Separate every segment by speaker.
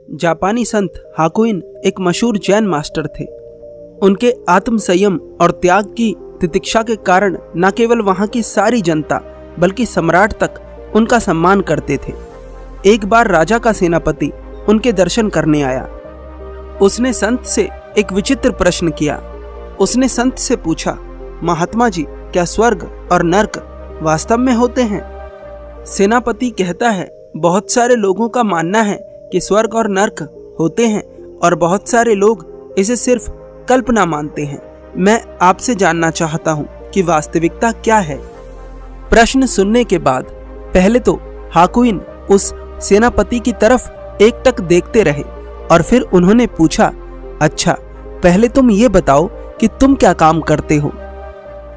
Speaker 1: जापानी संत हाकुइन एक मशहूर जैन मास्टर थे। उनके आत्म संयम और त्याग की तितिक्षा के कारण न केवल वहां की सारी जनता बल्कि सम्राट तक उनका सम्मान करते थे। एक बार राजा का सेनापति उनके दर्शन करने आया। उसने संत से एक विचित्र प्रश्न किया। उसने संत से पूछा, महात्मा जी, क्या स्वर्ग और नर्क वास्तव में होते हैं? सेनापति कहता है, बहुत सारे लोगों का मानना है कि स्वर्ग और नर्क होते हैं और बहुत सारे लोग इसे सिर्फ कल्पना मानते हैं। मैं आपसे जानना चाहता हूं कि वास्तविकता क्या है। प्रश्न सुनने के बाद पहले तो हाकुइन उस सेनापति की तरफ एकटक देखते रहे और फिर उन्होंने पूछा, अच्छा, पहले तुम ये बताओ कि तुम क्या काम करते हो?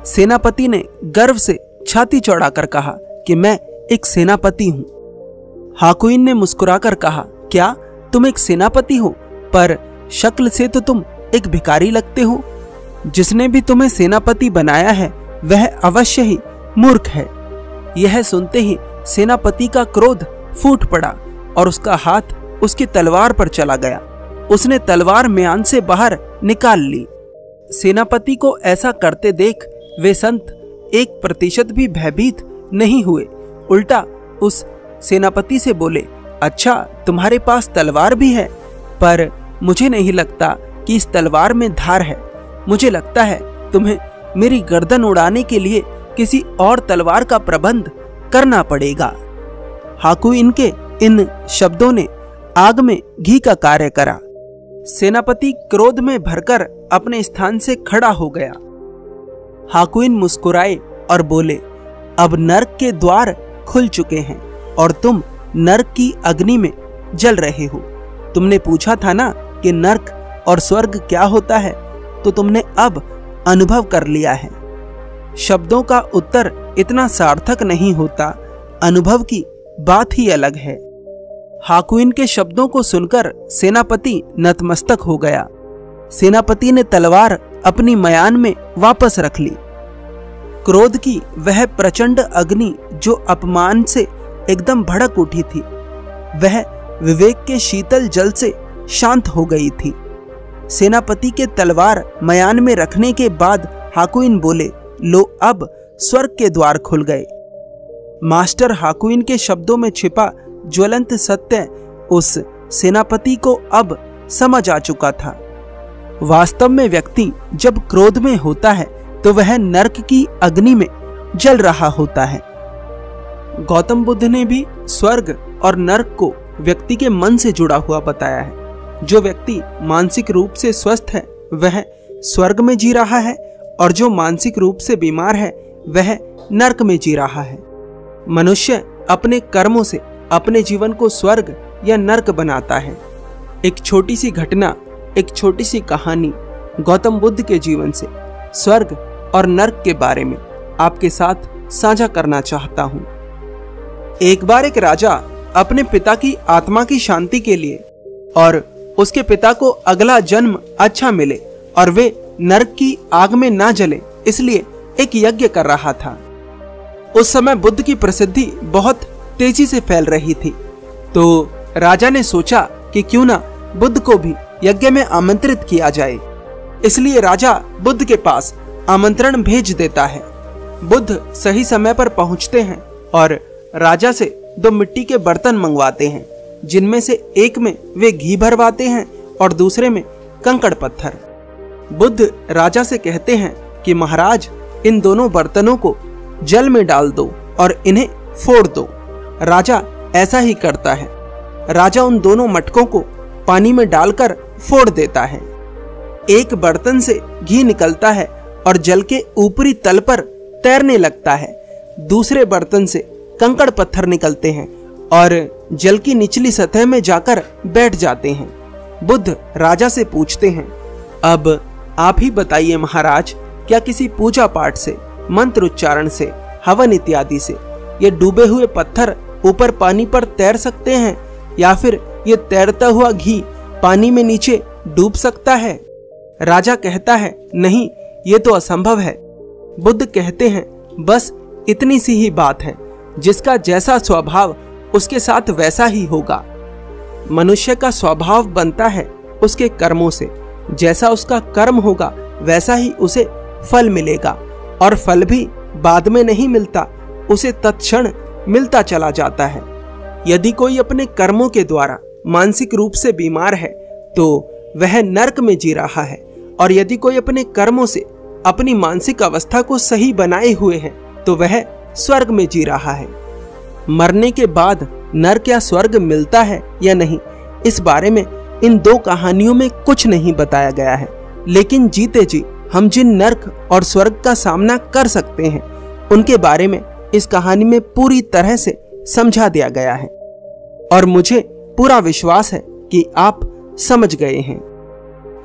Speaker 1: सेनापति ने गर्व से छाती चौड़ाकर कहा कि मैं एक सेनापति हूं। हाकुइन ने मुस्कुराकर कहा, क्या तुम एक सेनापति हो? पर शक्ल से तो तुम एक भिखारी लगते हो। जिसने भी तुम्हें सेनापति बनाया है वह अवश्य ही मूर्ख है। यह सुनते ही सेनापति का क्रोध फूट पड़ा और उसका हाथ उसकी तलवार पर चला गया। उसने तलवार म्यान से बाहर निकाल ली। सेनापति को ऐसा करते देख वे संत 1% भी भयभीत नहीं हुए। उल्टा उस सेनापति से बोले, अच्छा, तुम्हारे पास तलवार भी है, पर मुझे नहीं लगता कि इस तलवार में धार है। मुझे लगता है तुम्हें मेरी गर्दन उड़ाने के लिए किसी और तलवार का प्रबंध करना पड़ेगा। हाकुइन के इन शब्दों ने आग में घी का कार्य करा। सेनापति क्रोध में भरकर अपने स्थान से खड़ा हो गया। हाकुइन मुस्कुराए और बोले, अब नर्क के द्वार खुल चुके हैं और तुम नर्क की अग्नि में जल रहे हो। तुमने पूछा था ना कि नर्क और स्वर्ग क्या होता है, तो तुमने अब अनुभव कर लिया है। शब्दों का उत्तर इतना सार्थक नहीं होता, अनुभव की बात ही अलग है। हाकुइन के शब्दों को सुनकर सेनापति नतमस्तक हो गया। सेनापति ने तलवार अपनी मयान में वापस रख ली। क्रोध की वह प्रचंड अग्नि जो अपमान से एकदम भड़क उठी थी, वह विवेक के शीतल जल से शांत हो गई थी। सेनापति के तलवार मयान में रखने के बाद हाकुइन बोले, लो, अब स्वर्ग के द्वार खुल गए। मास्टर हाकुइन के शब्दों में छिपा ज्वलंत सत्य उस सेनापति को अब समझ आ चुका था। वास्तव में व्यक्ति जब क्रोध में होता है तो वह नर्क की अग्नि में जल रहा होता है। गौतम बुद्ध ने भी स्वर्ग और नर्क को व्यक्ति के मन से जुड़ा हुआ बताया है। जो व्यक्ति मानसिक रूप से स्वस्थ है वह स्वर्ग में जी रहा है और जो मानसिक रूप से बीमार है वह नर्क में जी रहा है। मनुष्य अपने कर्मों से अपने जीवन को स्वर्ग या नर्क बनाता है। एक छोटी सी घटना, एक छोटी सी कहानी गौतम बुद्ध के जीवन से स्वर्ग और नर्क के बारे में आपके साथ साझा करना चाहता हूं। एक बार एक राजा अपने पिता की आत्मा की शांति के लिए और उसके पिता को अगला जन्म अच्छा मिले और वे नर्क की आग में ना जले, इसलिए एक यज्ञ कर रहा था। उस समय बुद्ध की प्रसिद्धि बहुत तेजी से फैल रही थी, तो राजा ने सोचा कि क्यों ना बुद्ध को भी यज्ञ में आमंत्रित किया जाए। इसलिए राजा बुद्ध के पास आमंत्रण भेज देता है। बुद्ध सही समय पर पहुंचते हैं और राजा से 2 मिट्टी के बर्तन मंगवाते हैं, जिनमें से एक में वे घी भरवाते हैं और दूसरे में कंकड़ पत्थर। बुद्ध राजा से कहते हैं कि महाराज, इन दोनों बर्तनों को जल में डाल दो और इन्हें फोड़ दो। राजा ऐसा ही करता है। राजा उन दोनों मटकों को पानी में डालकर फोड़ देता है। एक बर्तन से घी निकलता है और जल के ऊपरी तल पर तैरने लगता है। दूसरे बर्तन से कंकड़ पत्थर निकलते हैं और जल की निचली सतह में जाकर बैठ जाते हैं। बुद्ध राजा से पूछते हैं, अब आप ही बताइए महाराज, क्या किसी पूजा पाठ से, मंत्र उच्चारण से, हवन इत्यादि से ये डूबे हुए पत्थर ऊपर पानी पर तैर सकते हैं या फिर ये तैरता हुआ घी पानी में नीचे डूब सकता है? राजा कहता है, नहीं, ये तो असंभव है। बुद्ध कहते हैं, बस इतनी सी ही बात है, जिसका जैसा स्वभाव उसके साथ वैसा ही होगा। मनुष्य का स्वभाव बनता है उसके कर्मों से। जैसा उसका कर्म होगा वैसा ही उसे फल मिलेगा, और फल भी बाद में नहीं मिलता, उसे तत्क्षण मिलता चला जाता है। यदि कोई अपने कर्मों के द्वारा मानसिक रूप से बीमार है तो वह नरक में जी रहा है, और यदि कोई अपने कर्मों से अपनी मानसिक अवस्था को सही बनाए हुए है तो वह स्वर्ग में जी रहा है। मरने के बाद नरक या स्वर्ग मिलता है या नहीं, इस बारे में इन दो कहानियों में कुछ नहीं बताया गया है। लेकिन जीते जी हम जिन नरक और स्वर्ग का सामना कर सकते हैं उनके बारे में इस कहानी में पूरी तरह से समझा दिया गया है, और मुझे पूरा विश्वास है कि आप समझ गए हैं।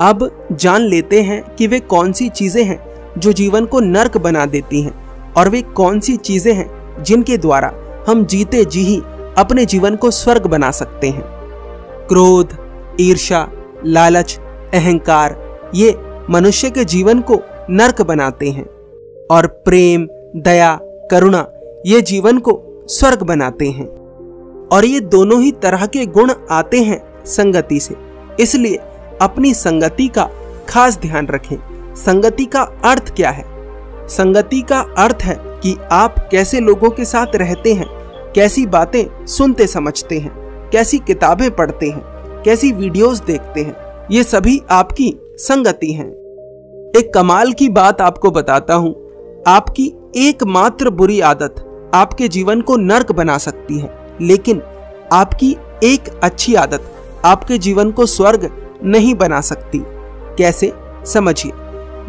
Speaker 1: अब जान लेते हैं कि वे कौन सी चीजें हैं जो जीवन को नरक बना देती हैं, और वे कौन सी चीजें हैं जिनके द्वारा हम जीते जी ही अपने जीवन को स्वर्ग बना सकते हैं। क्रोध, ईर्ष्या, लालच, अहंकार ये मनुष्य के जीवन को नरक बनाते हैं, और प्रेम, दया, करुणा ये जीवन को स्वर्ग बनाते हैं। और ये दोनों ही तरह के गुण आते हैं संगति से, इसलिए अपनी संगति का खास ध्यान रखें। संगति का अर्थ क्या है? संगति का अर्थ है कि आप कैसे लोगों के साथ रहते हैं, कैसी बातें सुनते समझते हैं, कैसी किताबें पढ़ते हैं, कैसी वीडियोस देखते हैं, ये सभी आपकी संगति हैं। एक कमाल की बात आपको बताता हूं, आपकी एकमात्र बुरी आदत आपके जीवन को नरक बना सकती है, लेकिन आपकी एक अच्छी आदत आपके जीवन को स्वर्ग नहीं बना सकती। कैसे? समझिए।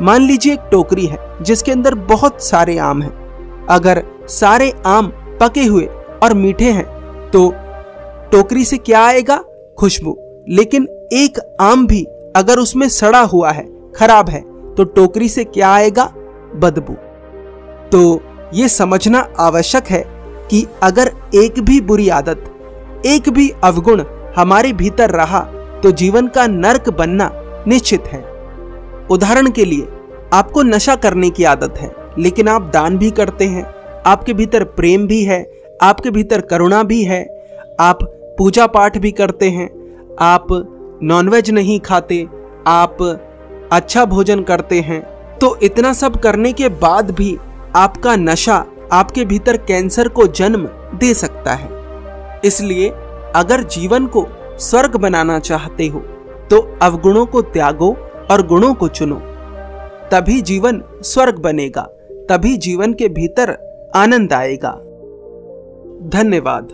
Speaker 1: मान लीजिए एक टोकरी है जिसके अंदर बहुत सारे आम हैं। अगर सारे आम पके हुए और मीठे हैं तो टोकरी से क्या आएगा? खुशबू। लेकिन एक आम भी अगर उसमें सड़ा हुआ है, खराब है, तो टोकरी से क्या आएगा? बदबू। तो ये समझना आवश्यक है कि अगर एक भी बुरी आदत, एक भी अवगुण हमारे भीतर रहा तो जीवन का नरक बनना निश्चित है। उदाहरण के लिए, आपको नशा करने की आदत है लेकिन आप दान भी करते हैं, आपके भीतर प्रेम भी है, आपके भीतर करुणा भी है, आप पूजा पाठ भी करते हैं, आप नॉनवेज नहीं खाते, आप अच्छा भोजन करते हैं, तो इतना सब करने के बाद भी आपका नशा आपके भीतर कैंसर को जन्म दे सकता है। इसलिए अगर जीवन को स्वर्ग बनाना चाहते हो तो अवगुणों को त्यागो और गुणों को चुनो, तभी जीवन स्वर्ग बनेगा, तभी जीवन के भीतर आनंद आएगा। धन्यवाद।